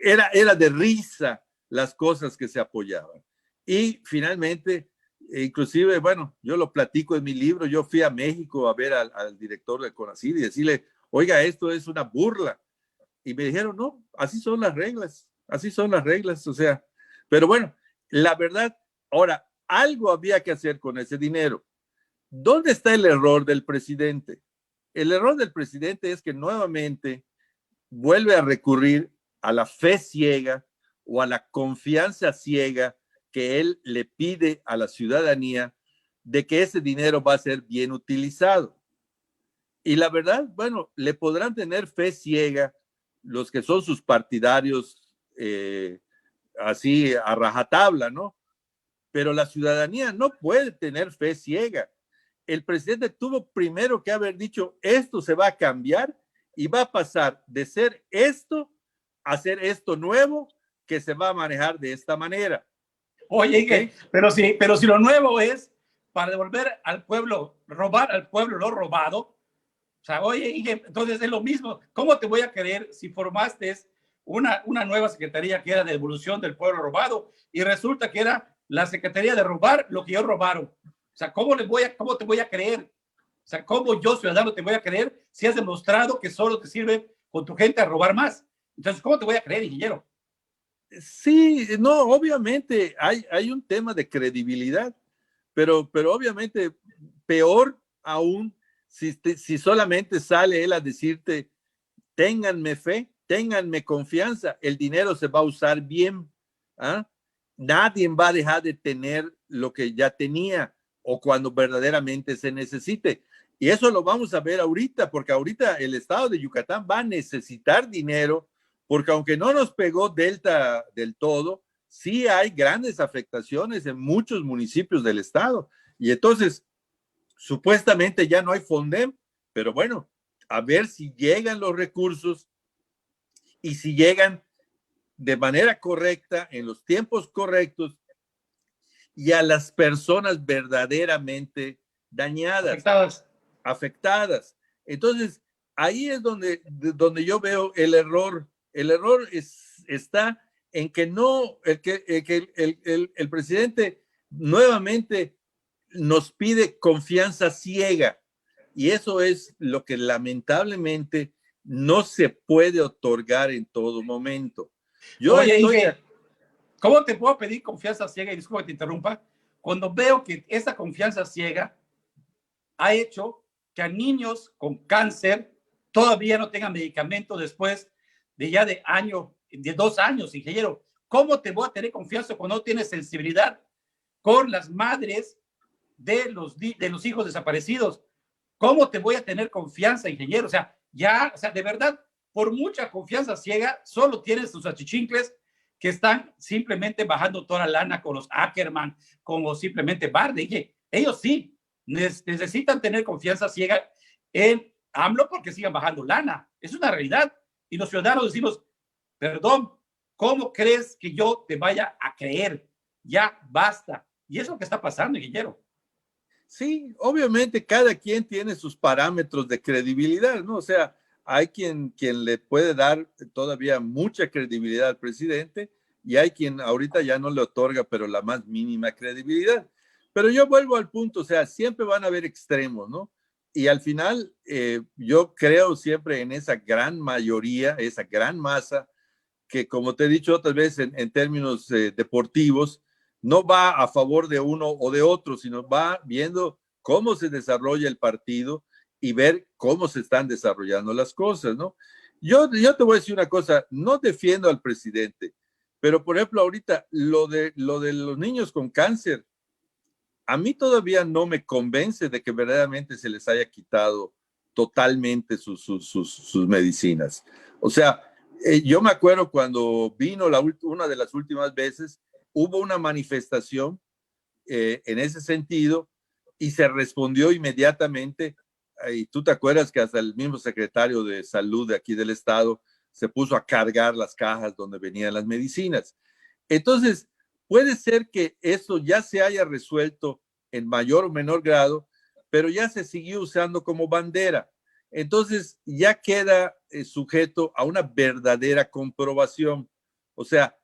era de risa las cosas que se apoyaban. Y finalmente, inclusive, bueno, yo lo platico en mi libro, yo fui a México a ver al director del CONACYT y decirle, oiga, esto es una burla. Y me dijeron, no, así son las reglas, o sea, pero bueno, la verdad, ahora, algo había que hacer con ese dinero. ¿Dónde está el error del presidente? El error del presidente es que nuevamente vuelve a recurrir a la fe ciega o a la confianza ciega que él le pide a la ciudadanía de que ese dinero va a ser bien utilizado. Y la verdad, bueno, le podrán tener fe ciega los que son sus partidarios así a rajatabla, ¿no? Pero la ciudadanía no puede tener fe ciega. El presidente tuvo primero que haber dicho, esto se va a cambiar y va a pasar de ser esto a ser esto nuevo que se va a manejar de esta manera. Oye, ¿okay? pero si lo nuevo es para devolver al pueblo, robar al pueblo lo robado, o sea, oye, entonces es lo mismo. ¿Cómo te voy a creer si formaste una nueva secretaría que era de devolución del pueblo robado y resulta que era la secretaría de robar lo que ellos robaron? O sea, ¿cómo te voy a creer? O sea, ¿cómo yo, ciudadano, te voy a creer si has demostrado que solo te sirve con tu gente a robar más? Entonces, ¿cómo te voy a creer, ingeniero? Sí, no, obviamente hay un tema de credibilidad, pero obviamente peor aún si solamente sale él a decirte, ténganme fe, ténganme confianza, el dinero se va a usar bien. ¿Ah? Nadie va a dejar de tener lo que ya tenía o cuando verdaderamente se necesite. Y eso lo vamos a ver ahorita, porque ahorita el estado de Yucatán va a necesitar dinero, porque aunque no nos pegó Delta del todo, sí hay grandes afectaciones en muchos municipios del estado. Y entonces, supuestamente ya no hay Fondem, pero bueno, a ver si llegan los recursos y si llegan de manera correcta, en los tiempos correctos y a las personas verdaderamente dañadas, afectadas. Entonces, ahí es donde yo veo el error. El error está en que no, el presidente nuevamente nos pide confianza ciega, y eso es lo que lamentablemente no se puede otorgar en todo momento. Oye, Inge, ¿cómo te puedo pedir confianza ciega? Y disculpa que te interrumpa. Cuando veo que esa confianza ciega ha hecho que a niños con cáncer todavía no tengan medicamento después de ya de 2 años, ingeniero. ¿Cómo te voy a tener confianza cuando no tienes sensibilidad con las madres de los hijos desaparecidos? ¿Cómo te voy a tener confianza, ingeniero? O sea, de verdad, por mucha confianza ciega, solo tienes tus achichincles que están simplemente bajando toda la lana con los Ackerman, como simplemente Barde. Ellos sí necesitan tener confianza ciega en AMLO porque sigan bajando lana. Es una realidad. Y los ciudadanos decimos, perdón, ¿cómo crees que yo te vaya a creer? Ya basta. Y es lo que está pasando, ingeniero. Sí, obviamente cada quien tiene sus parámetros de credibilidad, ¿no? O sea, hay quien le puede dar todavía mucha credibilidad al presidente y hay quien ahorita ya no le otorga, pero la más mínima credibilidad. Pero yo vuelvo al punto, o sea, siempre van a haber extremos, ¿no? Y al final, yo creo siempre en esa gran mayoría, esa gran masa, que como te he dicho otras veces en términos deportivos, no va a favor de uno o de otro, sino va viendo cómo se desarrolla el partido y ver cómo se están desarrollando las cosas, ¿no? Yo te voy a decir una cosa, no defiendo al presidente, pero por ejemplo ahorita lo de los niños con cáncer, a mí todavía no me convence de que verdaderamente se les haya quitado totalmente sus medicinas. O sea, yo me acuerdo cuando vino una de las últimas veces, hubo una manifestación en ese sentido y se respondió inmediatamente. Y tú te acuerdas que hasta el mismo secretario de salud de aquí del estado se puso a cargar las cajas donde venían las medicinas. Entonces, puede ser que eso ya se haya resuelto en mayor o menor grado, pero ya se siguió usando como bandera. Entonces, ya queda sujeto a una verdadera comprobación. O sea,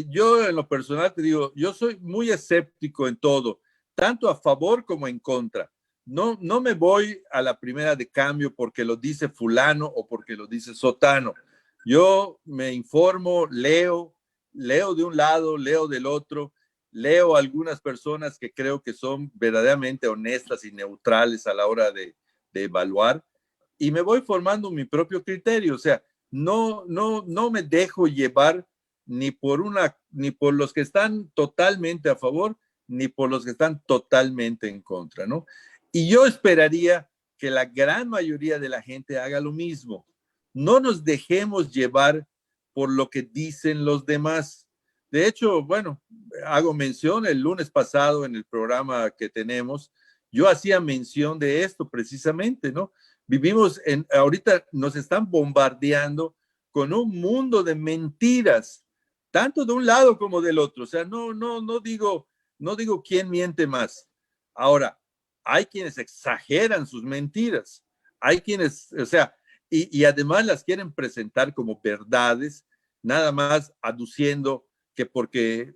yo en lo personal te digo, yo soy muy escéptico en todo, tanto a favor como en contra. No me voy a la primera de cambio porque lo dice fulano o porque lo dice sotano. Yo me informo, leo de un lado, leo del otro, leo algunas personas que creo que son verdaderamente honestas y neutrales a la hora de evaluar y me voy formando mi propio criterio. O sea, no me dejo llevar ni por los que están totalmente a favor, ni por los que están totalmente en contra, ¿no? Y yo esperaría que la gran mayoría de la gente haga lo mismo. No nos dejemos llevar por lo que dicen los demás. De hecho, bueno, hago mención el lunes pasado en el programa que tenemos, yo hacía mención de esto precisamente, ¿no? Ahorita nos están bombardeando con un mundo de mentiras, tanto de un lado como del otro. O sea, no digo quién miente más. Ahora, hay quienes exageran sus mentiras, hay quienes, o sea, y además las quieren presentar como verdades, nada más aduciendo que porque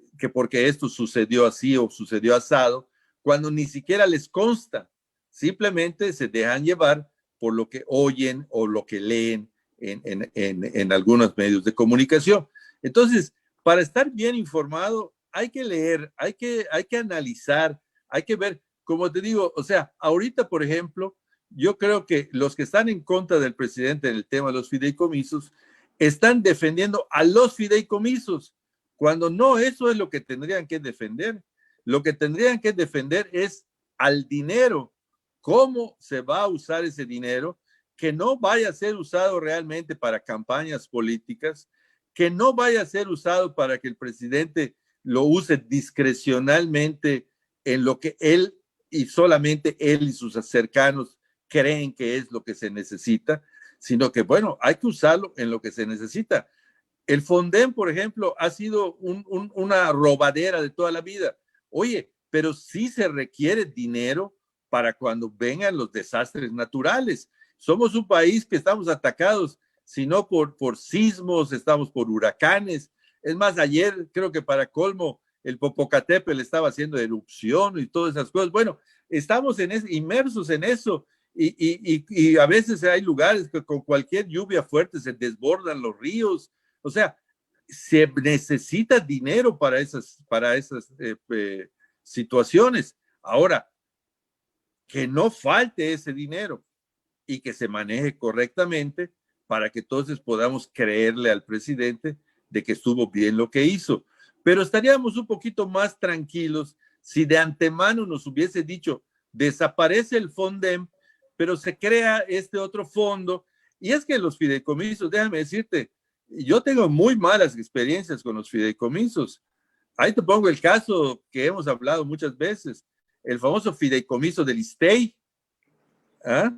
esto sucedió así o sucedió asado, cuando ni siquiera les consta, simplemente se dejan llevar por lo que oyen o lo que leen en algunos medios de comunicación. Entonces, para estar bien informado, hay que leer, hay que analizar, hay que ver, como te digo, o sea, ahorita, por ejemplo, yo creo que los que están en contra del presidente en el tema de los fideicomisos están defendiendo a los fideicomisos, cuando no, eso es lo que tendrían que defender. Lo que tendrían que defender es al dinero, cómo se va a usar ese dinero, que no vaya a ser usado realmente para campañas políticas, que no vaya a ser usado para que el presidente lo use discrecionalmente en lo que él y solamente él y sus cercanos creen que es lo que se necesita, sino que, bueno, hay que usarlo en lo que se necesita. El Fondem, por ejemplo, ha sido una robadera de toda la vida. Oye, pero sí se requiere dinero para cuando vengan los desastres naturales. Somos un país que estamos atacados, si no por sismos, estamos por huracanes. Es más, ayer creo que para colmo el Popocatépetl estaba haciendo erupción y todas esas cosas. Bueno, estamos inmersos en eso y a veces hay lugares que con cualquier lluvia fuerte se desbordan los ríos. O sea, se necesita dinero para esas situaciones. Ahora, que no falte ese dinero y que se maneje correctamente para que entonces podamos creerle al presidente de que estuvo bien lo que hizo. Pero estaríamos un poquito más tranquilos si de antemano nos hubiese dicho, desaparece el Fondem, pero se crea este otro fondo. Y es que los fideicomisos, déjame decirte, yo tengo muy malas experiencias con los fideicomisos. Ahí te pongo el caso que hemos hablado muchas veces, el famoso fideicomiso del ISSSTEI. ¿Ah?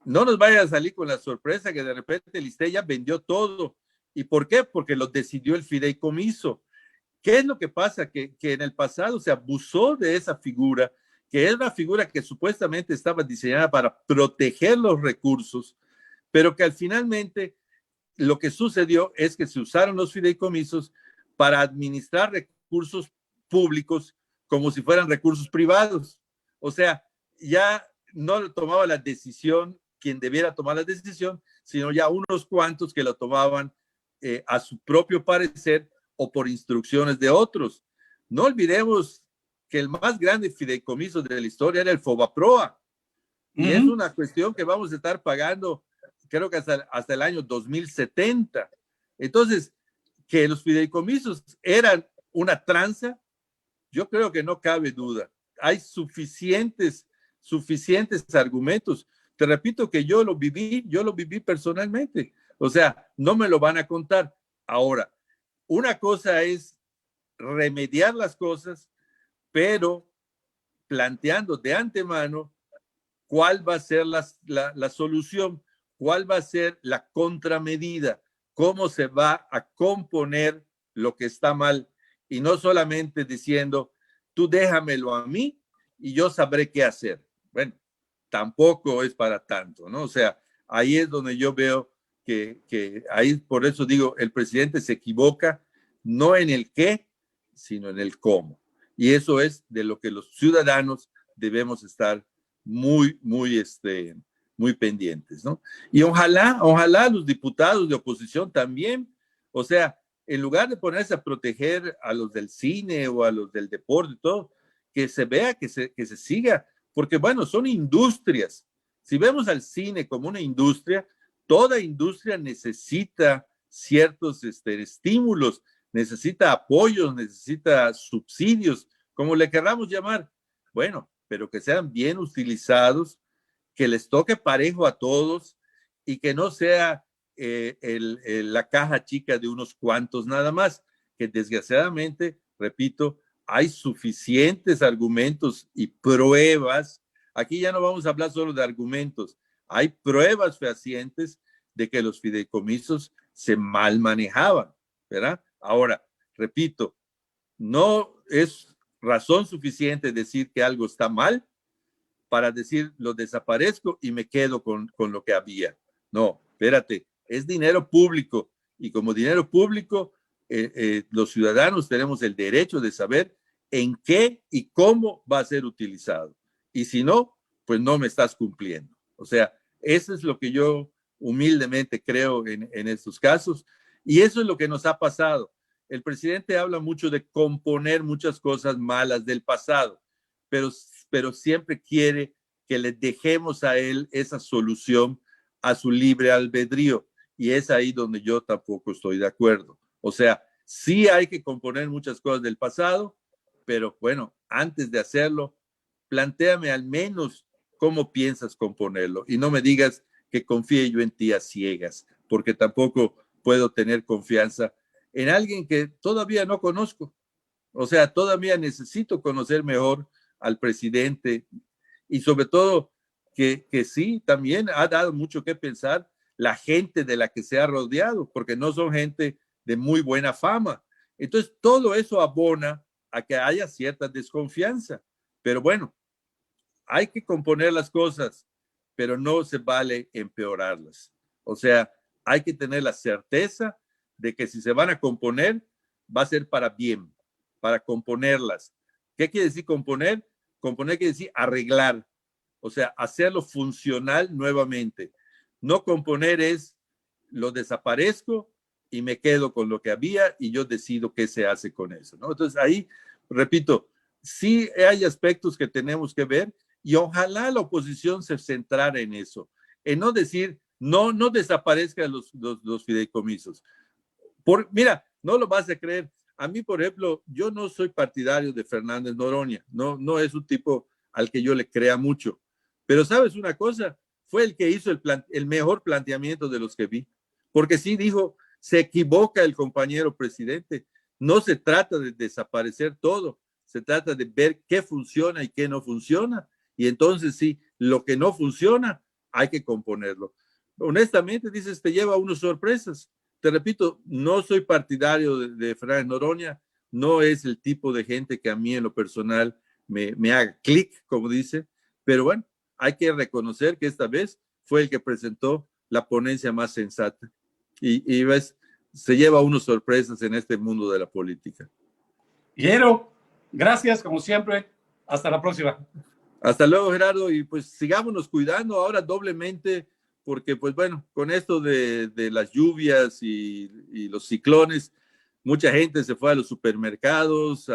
No nos vaya a salir con la sorpresa que de repente el ISSSTEI ya vendió todo. ¿Y por qué? Porque lo decidió el fideicomiso. ¿Qué es lo que pasa? Que en el pasado se abusó de esa figura, que es una figura que supuestamente estaba diseñada para proteger los recursos, pero que al finalmente lo que sucedió es que se usaron los fideicomisos para administrar recursos públicos como si fueran recursos privados. O sea, ya no tomaba la decisión quien debiera tomar la decisión, sino ya unos cuantos que lo tomaban a su propio parecer o por instrucciones de otros. No olvidemos que el más grande fideicomiso de la historia era el Fobaproa. Y es una cuestión que vamos a estar pagando, creo que hasta el año 2070. Entonces, que los fideicomisos eran una tranza, yo creo que no cabe duda. Hay suficientes argumentos. Te repito que yo lo viví personalmente. O sea, no me lo van a contar. Ahora, una cosa es remediar las cosas, pero planteando de antemano cuál va a ser la solución, cuál va a ser la contramedida, cómo se va a componer lo que está mal, y no solamente diciendo, tú déjamelo a mí y yo sabré qué hacer. Bueno, tampoco es para tanto, ¿no? O sea, ahí es donde yo veo que ahí, por eso digo, el presidente se equivoca no en el qué, sino en el cómo. Y eso es de lo que los ciudadanos debemos estar muy pendientes, ¿no? Y ojalá los diputados de oposición también, o sea, en lugar de ponerse a proteger a los del cine o a los del deporte y todo, que se vea, que se siga, porque bueno, son industrias. Si vemos al cine como una industria, toda industria necesita ciertos estímulos, necesita apoyos, necesita subsidios, como le querramos llamar. Bueno, pero que sean bien utilizados, que les toque parejo a todos y que no sea la caja chica de unos cuantos nada más, que desgraciadamente, repito, hay suficientes argumentos y pruebas. Aquí ya no vamos a hablar solo de argumentos, hay pruebas fehacientes de que los fideicomisos se mal manejaban, ¿verdad? Ahora, repito, no es razón suficiente decir que algo está mal para decir lo desaparezco y me quedo con lo que había. No, espérate, es dinero público y como dinero público, los ciudadanos tenemos el derecho de saber en qué y cómo va a ser utilizado. Y si no, pues no me estás cumpliendo. O sea, eso es lo que yo humildemente creo en estos casos y eso es lo que nos ha pasado. El presidente habla mucho de componer muchas cosas malas del pasado, pero siempre quiere que le dejemos a él esa solución a su libre albedrío. Y es ahí donde yo tampoco estoy de acuerdo. O sea, sí hay que componer muchas cosas del pasado, pero bueno, antes de hacerlo, plantéame al menos cómo piensas componerlo y no me digas que confíe yo en ti a ciegas, porque tampoco puedo tener confianza en alguien que todavía no conozco. O sea, todavía necesito conocer mejor al presidente y sobre todo que sí, también ha dado mucho que pensar la gente de la que se ha rodeado, porque no son gente de muy buena fama. Entonces, todo eso abona a que haya cierta desconfianza. Pero bueno, hay que componer las cosas, pero no se vale empeorarlas. O sea, hay que tener la certeza de que si se van a componer, va a ser para bien, para componerlas. ¿Qué quiere decir componer? Componer quiere decir arreglar, o sea, hacerlo funcional nuevamente. No componer es lo desaparezco y me quedo con lo que había y yo decido qué se hace con eso, ¿no? Entonces ahí, repito, sí hay aspectos que tenemos que ver y ojalá la oposición se centrara en eso, en no decir, no desaparezcan los fideicomisos. Mira, no lo vas a creer. A mí, por ejemplo, yo no soy partidario de Fernández Noroña, no es un tipo al que yo le crea mucho, pero ¿sabes una cosa? Fue el que hizo el mejor planteamiento de los que vi, porque sí dijo, se equivoca el compañero presidente, no se trata de desaparecer todo, se trata de ver qué funciona y qué no funciona, y entonces sí, lo que no funciona, hay que componerlo. Honestamente, dices, te lleva a unas sorpresas. Te repito, no soy partidario de Fernández Noroña, no es el tipo de gente que a mí en lo personal me haga clic, como dice, pero bueno, hay que reconocer que esta vez fue el que presentó la ponencia más sensata y ves, se lleva unas sorpresas en este mundo de la política. Guillermo, gracias como siempre, hasta la próxima. Hasta luego, Gerardo, y pues sigámonos cuidando ahora doblemente, porque pues bueno, con esto de las lluvias y los ciclones, mucha gente se fue a los supermercados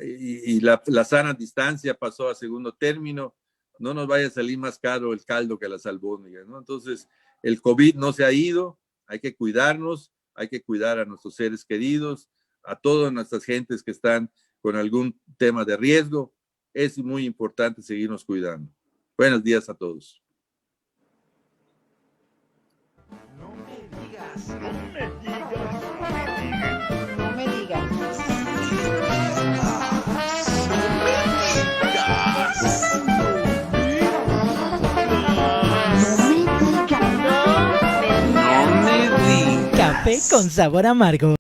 y la sana distancia pasó a segundo término. No nos vaya a salir más caro el caldo que las albóndigas, ¿no? Entonces, el COVID no se ha ido, hay que cuidarnos, hay que cuidar a nuestros seres queridos, a todas nuestras gentes que están con algún tema de riesgo. Es muy importante seguirnos cuidando. Buenos días a todos. No me digas. No me digas. Café con sabor amargo.